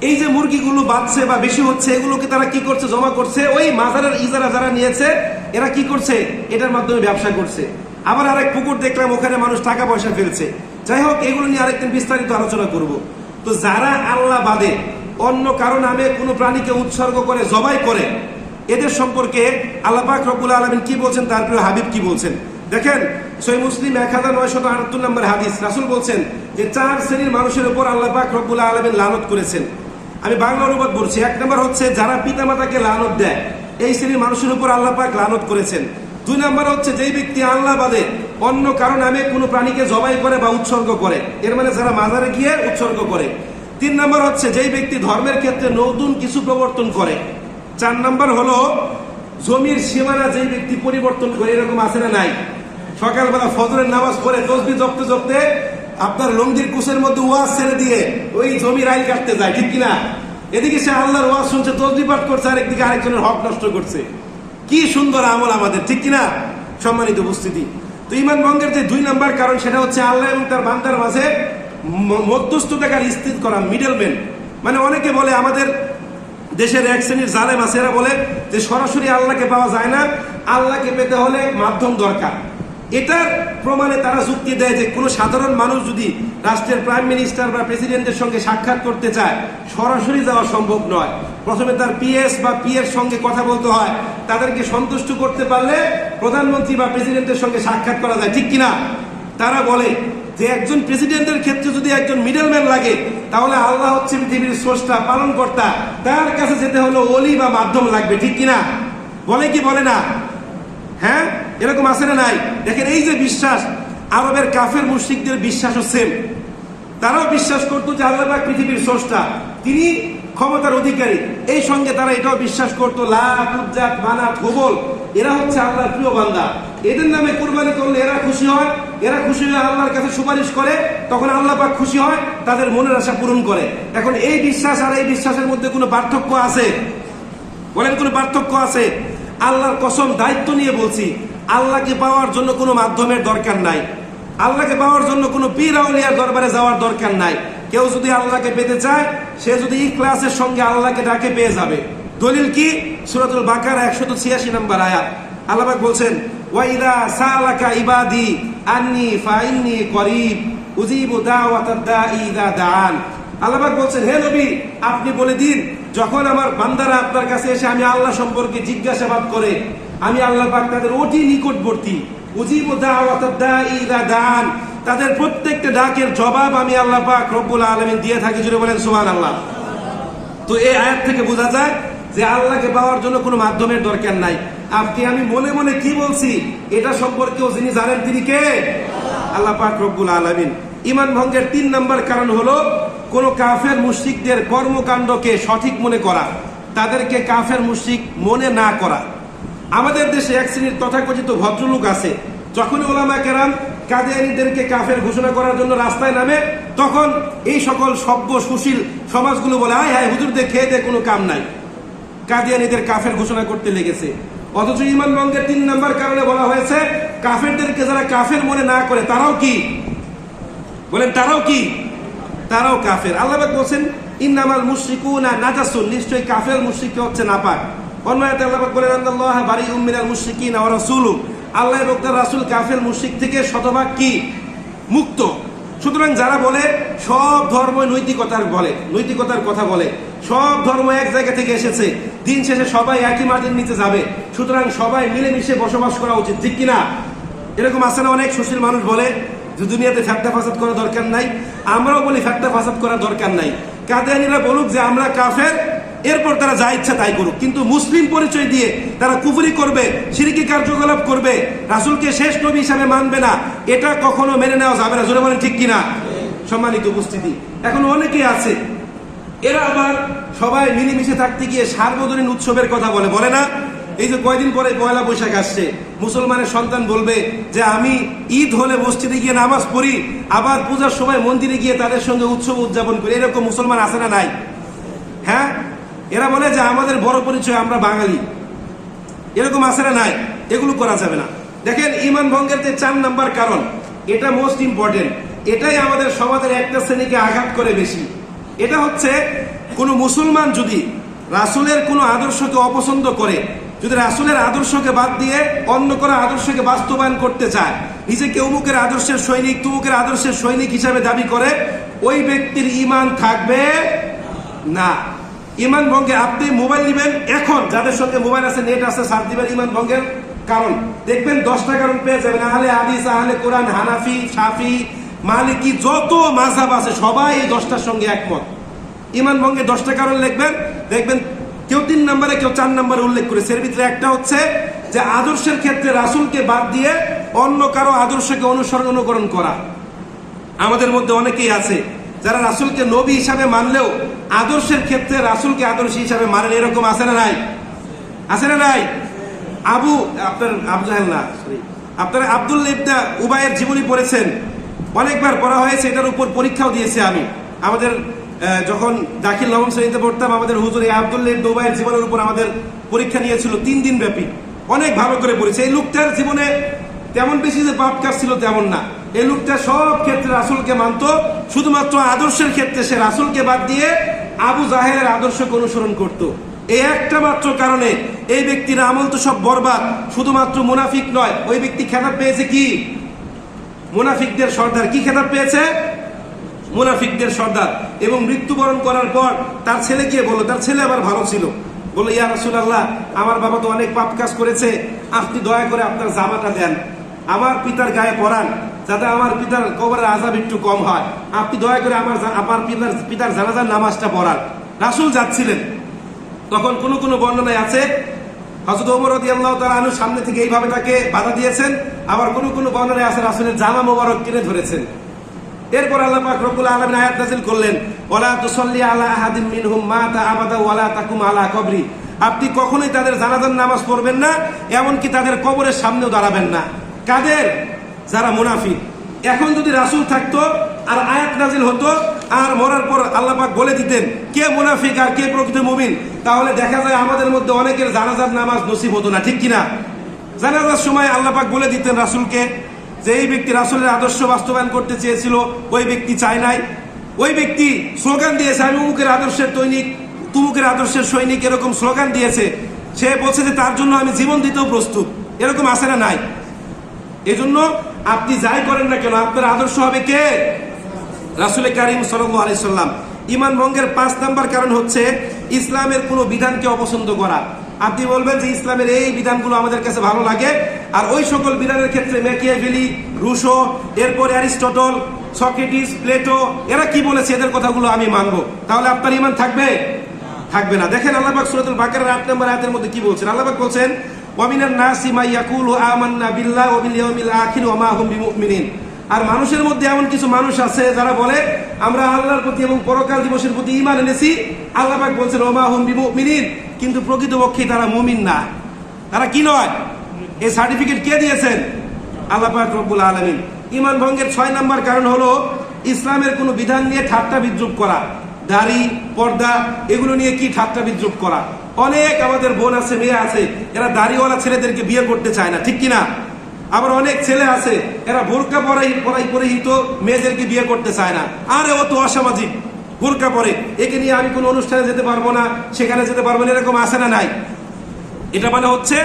এই যে মুরগিগুলো বাঁচছে বা বেশি হচ্ছে, এগুলোকে তারা কি করছে, জমা করছে। ওই মাজারের ইজারা যারা নিয়েছে এরা কি করছে, এটার মাধ্যমে ব্যবসা করছে। আবার আরেক পুকুর দেখলাম, ওখানে মানুষ টাকা পয়সা ফেলছে। যাই হোক, এগুলো নিয়ে আরেকদিন বিস্তারিত আলোচনা করব। তো যারা আল্লাহ বাদে অন্য কারো নামে কোনো প্রাণীকে উৎসর্গ করে, জবাই করে, এদের সম্পর্কে আল্লাহ পাক রব্বুল আলামিন কি বলছেন, তার প্রিয় হাবিব কি বলছেন। দেখেন সহিহ মুসলিম 1978 নম্বর হাদিস, রাসূল বলছেন যে 4 শ্রেণীর মানুষের উপর আল্লাহ পাক রব্বুল আলামিন লানত করেছেন। আমি বাংলা অনুবাদ বলছি। 1 নম্বর হচ্ছে যারা পিতামাতাকে লানত দেয়, এই শ্রেণীর মানুষের উপর আল্লাহ পাক লানত করেছেন। 2 নম্বর হচ্ছে যেই ব্যক্তি আল্লাহ বাদে অন্য কারো নামে কোনো প্রাণীকে জবাই করে বা উৎসর্গ করে, এর মানে যারা মাজারে গিয়ে উৎসর্গ করে। 3 নম্বর হচ্ছে যেই ব্যক্তি ধর্মের ক্ষেত্রে নতুন কিছু প্রবর্তন করে। 4 নম্বর হলো জমির সীমানা যেই ব্যক্তি পরিবর্তন করে। এরকম আছে না নাই? সকালবেলা ফজরের নামাজ পড়ে তসবিহ জপতে জপতে আপনার লঙ্গির কুশের মধ্যে ওয়াজ ছেড়ে দিয়ে ওই জমির আইল কাটতে যায়, ঠিক কিনা? এদিকে সে আল্লাহর ওয়াজ শুনছে, তসবিহ পাঠ করছে, আর একদিকে আরেকজনের হক নষ্ট করছে। কি সুন্দর আমল আমাদের, ঠিক কিনা? সম্মানিত উপস্থিতি, তো ঈমান ভঙ্গের যে 2 নম্বর কারণ, সেটা হচ্ছে আল্লাহ এবং তার বান্দার মাঝে মধ্যস্থতাকার স্থির করা, মিডলম্যান। মানে অনেকে বলে, আমাদের দেশের এক শ্রেণীর জালেম আছে, এরা বলে যে সরাসরি আল্লাহকে পাওয়া যায় না, আল্লাহকে পেতে হলে মাধ্যম দরকার। এটার প্রমাণে তারা যুক্তি দেয় যে কোনো সাধারণ মানুষ যদি রাষ্ট্রের প্রাইম মিনিস্টার বা প্রেসিডেন্টের সঙ্গে সাক্ষাৎ করতে চায়, সরাসরি যাওয়া সম্ভব নয়। প্রথমে তার পিএস বা পিএর সঙ্গে কথা বলতে হয়, তাদেরকে সন্তুষ্ট করতে পারলে প্রধানমন্ত্রী বা প্রেসিডেন্টের সঙ্গে সাক্ষাৎ করা যায়, ঠিক কিনা? তারা বলে যে একজন প্রেসিডেন্টের ক্ষেত্রে যদি একজন মিডলম্যান লাগে, তাহলে আল্লাহ হচ্ছে পৃথিবীর স্রষ্টা, পালনকর্তা, তার কাছে যেতে হলো ওলি বা মাধ্যম লাগবে, ঠিক কিনা? বলে কি বলে না? হ্যাঁ, এরকম আছে না নাই? দেখেন এই যে বিশ্বাস, আরবের কাফের মুশরিকদের বিশ্বাসও সেম। তারাও বিশ্বাস করতো যে আল্লাহ পাক পৃথিবীর স্রষ্টা, তিনি ক্ষমতার অধিকারী। এই সঙ্গে তারা এটাও বিশ্বাস করতো লাত, উজ্জাত, মানাত, হুবল, এরা হচ্ছে আল্লাহর প্রিয় বান্দা। এদের নামে কুরবানি করলে এরা খুশি হয়, এরা খুশি হয়ে আল্লাহর কাছে সুপারিশ করে, তখন আল্লাহ পাক খুশি হয়, তাদের মনের আশা পূরণ করে। এখন এই বিশ্বাস আর এই বিশ্বাসের মধ্যে কোনো পার্থক্য আছে? বলেন, কোনো পার্থক্য আছে? আল্লাহর কসম, দায়িত্ব নিয়ে বলছি, আল্লাহকে পাওয়ার জন্য কোনো মাধ্যমের দরকার নাই। আল্লাহকে পাওয়ার জন্য কোনো পীর আউলিয়ার দরবারে যাওয়ার দরকার নাই। কেউ যদি আল্লাহকে পেতে চায়, সে যদি ইখলাসের সঙ্গে আল্লাহকে ডাকে, পেয়ে যাবে। দলিল কি? সূরাতুল বাকারা 186 নম্বর আয়াত। আল্লাহ পাক বলছেন, ওয়াইদা সালাকা ইবাদি আন্নী ফাইন্নী করিব উজিবু দাওয়াতাদ দাঈ ইযা দাআন। আল্লাহ পাক বলছেন, হে নবী, আপনি বলে দিন, যখন আমার বান্দারা আপনার কাছে এসে আমি আল্লাহ সম্পর্কে জিজ্ঞাসাবাদ করে, আমি আল্লাহ পাক তাদের অতি নিকটবর্তী। উজিবু দাওয়াতাদ দাঈ ইযা দাআন, তাদের প্রত্যেকটা ডাকের জবাব আমি আল্লাহ পাক রব্বুল আলামিন দিয়ে থাকি। জুড়ে বলেন সুবহানাল্লাহ। তো এই আয়াত থেকে বোঝা যায় যে আল্লাহকে পাওয়ার জন্য কোনো মাধ্যমের দরকার নাই। আপনি আমি মনে মনে কি বলছি, এটা সম্পর্কেও যিনি জানেন, তিনি কে? আল্লাহ পাক রব্বুল আলামিন। ঈমান ভঙ্গের 3 নম্বর কারণ হলো কোন কাফের মুশরিকদের কর্মকাণ্ডকে সঠিক মনে করা, তাদেরকে কাফের মুশরিক মনে না করা। আমাদের দেশে এক শ্রেণীর তথাকথিত ভদ্রলোক আছে, যখন ওলামা কেরাম কাদিয়ানীদেরকে কাফের ঘোষণা করার জন্য রাস্তায় নামে, তখন এই সকল সভ্য সুশীল সমাজগুলো বলে, আয় হায় হুজুরদের খেয়ে দিয়ে কোনো কাম নাই, কাদিয়ানীদের কাফের ঘোষণা করতে লেগেছে। অথচ ঈমান ভঙ্গের 3 নম্বর কারণে বলা হয়েছে, কাফেরদেরকে যারা কাফের মনে না করে, তারাও কি? বলেন, তারাও কি? তারাও কাফের। আল্লাহ পাক বলেন, ইন্নামাল মুশরিকুনা নাজাসুন, নিশ্চয়ই কাফের মুশরিক হচ্ছে নাপাক। অন্য আয়াতে আল্লাহ পাক বলেন, আল্লাহু বারিউম মিনাল মুশরিকিনা ওয়া রাসূলুহু, আল্লাহ এবং তার রাসূল কাফের মুশরিক থেকে শতভাগ কি? মুক্ত। সুতরাং যারা বলে সব ধর্ম নৈতিকতার কথা বলে, সব ধর্ম এক জায়গা থেকে এসেছে, দিন শেষে সবাই একই মাটির নিচে যাবে, সুতরাং সবাই মিলেমিশে বসবাস করা উচিত, ঠিক কিনা? এরকম আছে না? অনেক সুশীল মানুষ বলে যে দুনিয়াতে ফ্যাক্টা ফাসাদ করা দরকার নাই। আমরাও বলি ফ্যাক্টা ফাসাদ করা দরকার নাই। কাদিয়ানীরা বলুক যে আমরা কাফের, এরপর তারা যা ইচ্ছা তাই করুক, কিন্তু মুসলিম পরিচয় দিয়ে তারা কুফরি করবে, শিরকি কার্যকলাপ করবে, রাসূলকে শেষ নবী হিসাবে মানবে না, এটা কখনো মেনে নেওয়া যাবে না। জোরে বলেন ঠিক কিনা? সম্মানিত উপস্থিতি, এখন অনেকেই আছে এরা আবার সবাই মিলেমিশে থাকতে গিয়ে সার্বজনীন উৎসবের কথা বলে না? এই যে কয়দিন পরে পয়লা বৈশাখ আসছে, মুসলমানের সন্তান বলবে যে আমি ঈদ হলে মসজিদে গিয়ে নামাজ পড়ি, আবার পূজার সময় মন্দিরে গিয়ে তাদের সঙ্গে উৎসব উদযাপন করি। এরকম মুসলমান আছে না নাই? হ্যাঁ, এরা বলে যে আমাদের বড় পরিচয় আমরা বাঙালি। এরকম আছে না নাই? এগুলো করা যাবে না। দেখেন, ঈমান ভঙ্গের যে 4 নাম্বার কারণ, এটা মোস্ট ইম্পর্টেন্ট। এটাই আমাদের সমাজের একটা শ্রেণীকে আঘাত করে বেশি। এটা হচ্ছে, কোন মুসলমান যদি রাসূলের কোন আদর্শকে অপছন্দ করে, যদি রাসূলের আদর্শকে বাদ দিয়ে অন্য কোনো আদর্শকে বাস্তবায়ন করতে চায়, নিজেকে অমুকের আদর্শের সৈনিক তুমুকের আদর্শের সৈনিক হিসাবে দাবি করে, ওই ব্যক্তির ঈমান থাকবে না। ঈমান ভঙ্গে আপনি মোবাইল নেবেন, এখন যাদের সঙ্গে মোবাইল আছে, নেট আছে, সার্চ দিবেন ঈমান ভঙ্গের কারণ, দেখবেন 10টা কারণ পেয়ে যাবেন। আহলে হাদিস, আহলে কোরআন, হানাফি, শাফি, মালিকি, যত মাযহাব আছে সবাই এই 10টার সঙ্গে একমত। ঈমান ভঙ্গে 10টা কারণ লিখবেন, দেখবেন কেউ 3 নম্বরে কেউ 4 নম্বরে উল্লেখ করেছে। এর ভিতরে একটা হচ্ছে যে আদর্শের ক্ষেত্রে রাসূলকে বাদ দিয়ে অন্য কারো আদর্শকে অনুকরণ করা। আমাদের মধ্যে অনেকেই আছে যারা রাসূলকে নবী হিসাবে মানলেও আদর্শের ক্ষেত্রে রাসূলকে আদর্শ হিসাবে মানেন। এরকম আছে না নাই? আছে না নাই? আপনারা আব্দুল্লাহ ইবনে উবাইয়ের জীবনী পড়েছেন, অনেকবার পড়া হয়েছে, এটার উপর পরীক্ষাও দিয়েছে আমি। আমাদের যখন দাখিল নবম শ্রেণীতে পড়তাম, আমাদের হুজুর এই আব্দুল্লাহ ইবনে উবাইয়ের জীবনের উপর আমাদের পরীক্ষা নিয়েছিল 3 দিন ব্যাপী। অনেক ভালো করে পড়েছে। এই লোকটার জীবনে তেমন বেশি যে পাপ কাজ ছিল তেমন না। এই লোকটা সব ক্ষেত্রে রাসূলকে মানত, শুধুমাত্র আদর্শের ক্ষেত্রে সে রাসূলকে বাদ দিয়ে আবু জাহেলের আদর্শকে অনুসরণ করত। এই একটা মাত্র কারণে এই ব্যক্তির আমল তো সব বরবাদ। শুধুমাত্র মুনাফিক নয়, ওই ব্যক্তি খেতাব পেয়েছে কি? মুনাফিকদের সর্দার। কি খেতাব পেয়েছে? মুনাফিকদের সর্দার। এবং মৃত্যুবরণ করার পর তার ছেলে গিয়ে বলল, তার ছেলে আবার ভালো ছিল, বলল, ইয়া রাসূলুল্লাহ, আমার বাবা তো অনেক পাপ কাজ করেছে, আপনি দয়া করে আপনার জামাটা দেন, আমার পিতার গায়ে পরান, যাতে আমার পিতার কবরের আযাব একটু কম হয়। আপনি দয়া করে আমার পিতার জানাজার নামাজটা পড়ান। রাসূল যাচ্ছিলেন, তখন কোন বর্ণনায় আছে হযরত ওমর রাদিয়াল্লাহু তাআলা আনহু সামনে থেকে এইভাবে তাকে বাধা দিয়েছেন, আবার কোন বর্ণনায় আছে রাসূলের জামা মোবারক টেনে ধরেছেন। এরপর আল্লাহ পাক রব্বুল আলামিন আয়াত নাযিল করলেন, ওয়ালা তুসাল্লি আলা আহাদিন মিনহুম মাতা আবাদা ওয়ালা তাকুম আলা কবরি। আপনি কখনোই তাদের জানাজার নামাজ পড়বেন না, এমনকি তাদের কবরের সামনেও দাঁড়াবেন না। কাদের? যারা মুনাফিক। এখন যদি রাসূল থাকতো আর আয়াত নাযিল হতো আর মরার পর আল্লাহ পাক বলে দিতেন কে মুনাফিক আর কে প্রকৃত মুমিন, তাহলে দেখা যায় আমাদের মধ্যে অনেকের জানাজার নামাজ নসিব হতো না, ঠিক কিনা? জানাজার সময় আল্লাহ পাক বলে দিতেন রাসূলকে যে এই ব্যক্তি রাসূলের আদর্শ বাস্তবায়ন করতে চেয়েছিল, ওই ব্যক্তি চায় নাই, ওই ব্যক্তি স্লোগান দিয়েছে আমি অমুকের আদর্শের সৈনিক, তুমুকের আদর্শের সৈনিক, এরকম স্লোগান দিয়েছে, সে বলছে যে তার জন্য আমি জীবন দিতেও প্রস্তুত। এরকম আছে না নাই? এজন্য আপনি যাই করেন না কেন, আপনার আদর্শ হবে কে? রাসূল কারীম সাল্লাল্লাহু আলাইহি সাল্লাম। ঈমান ভঙ্গের 5 নাম্বার কারণ হচ্ছে ইসলামের কোনো বিধানকে অপছন্দ করা। আপনি বলবেন যে ইসলামের এই বিধানগুলো আমাদের কাছে ভালো লাগে, আর ওই সকল বিধানের ক্ষেত্রে ম্যাকিয়াভেলি, রুশো, এরপর অ্যারিস্টটল, সক্রেটিস, প্লেটো, এরা কি বলেছে এদের কথাগুলো আমি মানবো, তাহলে আপনার ঈমান থাকবে? থাকবে না। দেখেন আল্লাহ পাক সূরাতুল বাকারার 8 নম্বর আয়াতের মধ্যে কি বলছেন? আল্লাহ পাক বলছেন, ওয়া মিনান নাসি মা ইয়াকুলু আমান্না বিল্লাহি ওয়া বিল ইয়াউমিল আখির ওয়া মা হুম বিমুমিনিন। আর মানুষের মধ্যে এমন কিছু মানুষ আছে যারা বলে আমরা আল্লাহর প্রতি এবং পরকাল দিবসের প্রতি ঈমান এনেছি। আল্লাহ পাক বলছেন ওয়া মা হুম বিমুমিনিন, কিন্তু প্রকৃতপক্ষে তারা মুমিন না। তারা কি নয়? এই সার্টিফিকেট কে দিয়েছেন? আল্লাহ পাক রব্বুল আলামিন। ঈমান ভঙ্গের 6 নম্বর কারণ হলো ইসলামের কোনো বিধান নিয়ে ঠাট্টা বিদ্রূপ করা। দাড়ি, পর্দা, এগুলো নিয়ে কি ঠাট্টা বিদ্রূপ করা। অনেক আমাদের বোন আছে, মেয়ে আছে, এরা দাড়িওয়ালা ছেলেদেরকে বিয়ে করতে চায় না, ঠিক কিনা? আবার অনেক ছেলে আছে এরা বোরকা পরিহিত মেয়েদেরকে বিয়ে করতে চায় না। আরে ও তো অসামাজিক, বোরকা পরে, একে নিয়ে আমি কোনো অনুষ্ঠানে যেতে পারবো না, সেখানে যেতে পারবো না, এরকম আছে না নাই? এটা মানে হচ্ছে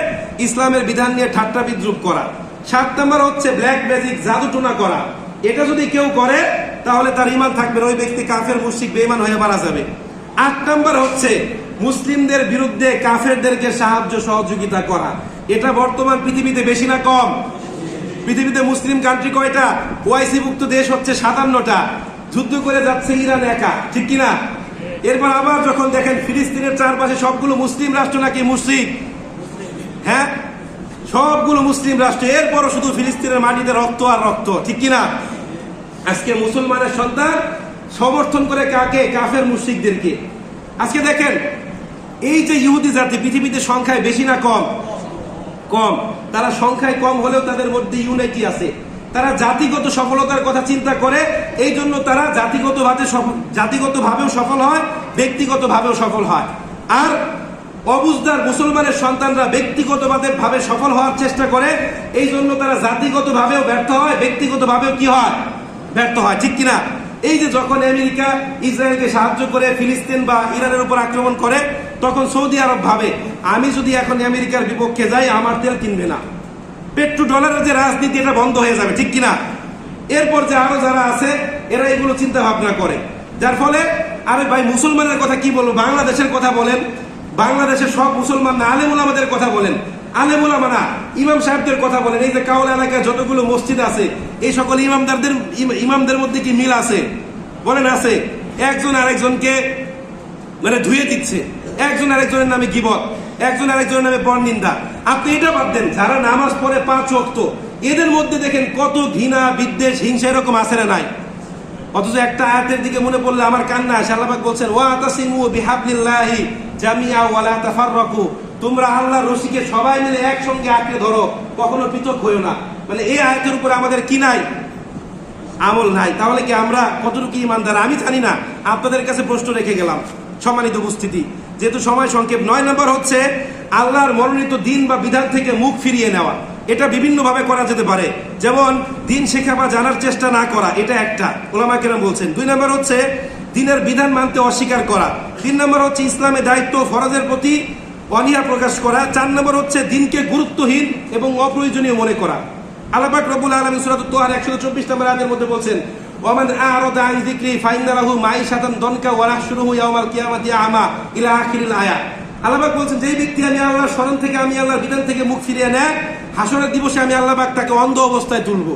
ইসলামের বিধান নিয়ে ঠাট্টা বিদ্রূপ করা। 7 নম্বর হচ্ছে ব্ল্যাক ম্যাজিক, জাদুটোনা করা। এটা যদি কেউ করে তাহলে তার ঈমান থাকবে না, ওই ব্যক্তি কাফের, মুশরিক, বেঈমান হয়ে মারা যাবে। 8 নম্বর হচ্ছে মুসলিমদের বিরুদ্ধে কাফেরদেরকে সাহায্য সহযোগিতা করা। এটা বর্তমান পৃথিবীতে বেশি না কম? পৃথিবীতে মুসলিম কান্ট্রি কয়টা? ওআইসি ভুক্ত দেশ হচ্ছে 57টা। যুদ্ধ করে যাচ্ছে ইরান একা, ঠিক কিনা? এরপর আবার যখন দেখেন ফিলিস্তিনের চারপাশে সবগুলো মুসলিম রাষ্ট্র নাকি মুশরিক? হ্যাঁ, সবগুলো মুসলিম রাষ্ট্র, এরপরও শুধু ফিলিস্তিনের মাটিতে রক্ত আর রক্ত, ঠিক কিনা? আজকে মুসলমানের সন্তান সমর্থন করে কাকে? কাফের মুশরিকদেরকে। আজকে দেখেন এই যে ইহুদি জাতি পৃথিবীতে সংখ্যায় বেশি না কম? কম। তারা সংখ্যায় কম হলেও তাদের মধ্যে ইউনিটি আছে। তারা জাতিগত সফলতার কথা চিন্তা করে, এই জন্য তারা জাতিগতভাবেও সফল হয়, ব্যক্তিগতভাবেও সফল হয়। আর অবুঝদার মুসলমানের সন্তানরা ব্যক্তিগতভাবে সফল হওয়ার চেষ্টা করে, এই জন্য তারা জাতিগতভাবেও ব্যর্থ হয়, ব্যক্তিগতভাবেও কি হয়? ব্যর্থ হয়। ঠিক কিনা? এই যে যখন আমেরিকা ইসরায়েলকে সাহায্য করে ফিলিস্তিন বা ইরানের উপর আক্রমণ করে, তখন সৌদি আরব ভাবে আমি যদি এখন আমেরিকার বিপক্ষে যাই আমার তেল কিনবে না, পেট্রো ডলারের যে রাজনীতি এটা বন্ধ হয়ে যাবে। ঠিক কিনা? এরপর যে আরো যারা আছে এরা এগুলো চিন্তা ভাবনা করে, যার ফলে আরে ভাই মুসলমানের কথা কি বলবো, বাংলাদেশের কথা বলেন, বাংলাদেশের সব মুসলমান না, আলেম ওলামাদের কথা বলেন, আলেম ওলামা না ইমাম সাহেবদের কথা বলেন। এই যে কাওলা এলাকায় যতগুলো মসজিদ আছে এই সকল ইমামদের মধ্যে কি মিল আছে? বলেন আছে? একজন আরেকজনকে মানে ধুয়ে দিচ্ছে, একজন আরেকজনের নামে গীবত, একজন আরেকজনের নামে পরনিন্দা। আপনি এটা বাদ দেন, যারা নামাজ পড়ে 5 ওয়াক্ত এদের মধ্যে দেখেন কত ঘৃণা, বিদ্বেষ, হিংসা এরকম আছে না নাই? অথচ একটা আয়াতের দিকে মনে পড়লে আমার কান্না আসে। আল্লাহ পাক বলছেন ওয়াতাসিমু বিহাবলিল্লাহি জামিআ ওয়া লা তাফাররাকু, তোমরা আল্লাহর রশিকে সবাই মিলে একসঙ্গে আঁকড়ে ধরো, কখনো পৃথক হইও না। মানে এই আয়াতের উপর আমাদের কি নাই? আমল নাই। তাহলে কি আমরা কতটুকু ইমানদার আমি জানি না, আপনাদের কাছে প্রশ্ন রেখে গেলাম। সম্মানিত উপস্থিতি, যেহেতু সময় সংক্ষেপ, 9 নম্বর হচ্ছে আল্লাহর মনোনীত দিন বা বিধান থেকে মুখ ফিরিয়ে নেওয়া। এটা বিভিন্ন ভাবে করা যেতে পারে, যেমন দিন শেখা বা জানার চেষ্টা না করা, এটা একটা, ওলামায়ে কেরাম বলছেন। 2 নম্বর হচ্ছে দিনের বিধান মানতে অস্বীকার করা। 3 নম্বর হচ্ছে ইসলামের দায়িত্ব ফরজের প্রতি অনীহা প্রকাশ করা। 4 নম্বর হচ্ছে দিনকে গুরুত্বহীন এবং অপ্রয়োজনীয় মনে করা। আল্লাহ পাক রব্বুল আলামিন সূরা আত-তাহা 124 নম্বর আয়াতের মধ্যে বলছেন ওয়ামান আ'রাদা আন যিকরি ফাইন্না লাহু মাঈশাতান দনকা ওয়া নাহশুরুহু ইয়াওমাল কিয়ামাতি আমা ইলা আখিরিল আয়াত। আল্লাহ পাক বলছেন যেই ব্যক্তি আমি আল্লাহর শরণ থেকে, আমি আল্লাহর বিধান থেকে মুখ ফিরিয়ে নেয়, হাসরের দিবসে আমি আল্লাহ পাক তাকে অন্ধ অবস্থায় তুলব।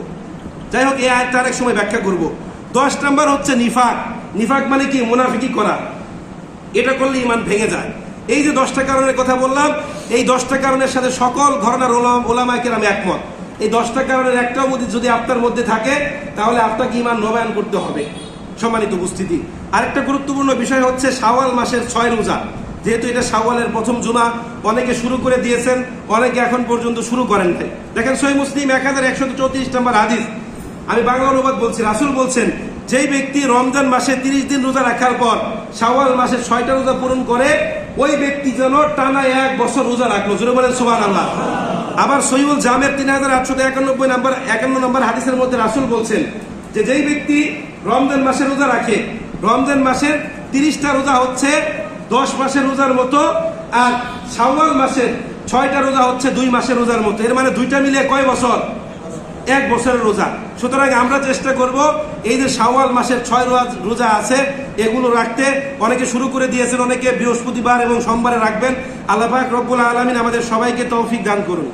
যাই হোক, এই আয়াতটা আরেক সময় ব্যাখ্যা করব। 10 নম্বর হচ্ছে নিফাক। নিফাক মানে কি? মুনাফিকি করা। এটা করলে ঈমান ভেঙে যায়। এই যে 10টা কারণের কথা বললাম, এই 10টা কারণের সাথে সকল ঘরানার ওলামায়ে কেরাম একমত। এই 10টা কারণের একটাও যদি আপনার মধ্যে থাকে তাহলে আপনাকে ঈমান নবায়ন করতে হবে। সম্মানিত উপস্থিতি, আরেকটা গুরুত্বপূর্ণ বিষয় হচ্ছে শাওয়াল মাসের 6 রোজা। যেহেতু এটা শাওয়ালের প্রথম জুমা, অনেকে শুরু করে দিয়েছেন, অনেকে এখন পর্যন্ত শুরু করেন নাই। দেখেন সহিহ মুসলিম 1134 নম্বর হাদিস, আমি বাংলা অনুবাদ বলছি। রাসূল বলছেন যেই ব্যক্তি রমজান মাসে 30 দিন রোজা রাখার পর শাওয়াল মাসের 6টা রোজা পূরণ করে, ওই ব্যক্তি যেন টানা 1 বছর রোজা রাখলো। জোরে বলেন সুবহানাল্লাহ। আবার সহিহুল জামের 3891 নম্বর হাদিসের মধ্যে রাসূল বলছেন যে যেই ব্যক্তি রমজান মাসে রোজা রাখে, রমজান মাসের 30টা রোজা হচ্ছে 10 মাসের রোজার মতো, আর শাওয়াল মাসের 6টা রোজা হচ্ছে 2 মাসের রোজার মতো। এর মানে দুইটা মিলে কয় বছর? 1 বছরের রোজা। সুতরাং আমরা চেষ্টা করব এই যে শাওয়াল মাসের 6 রোজা আছে এগুলো রাখতে। অনেকে শুরু করে দিয়েছেন, অনেকে বৃহস্পতিবার এবং সোমবারে রাখবেন। আল্লাহ পাক রব্বুল আলামিন আমাদের সবাইকে তৌফিক দান করুন।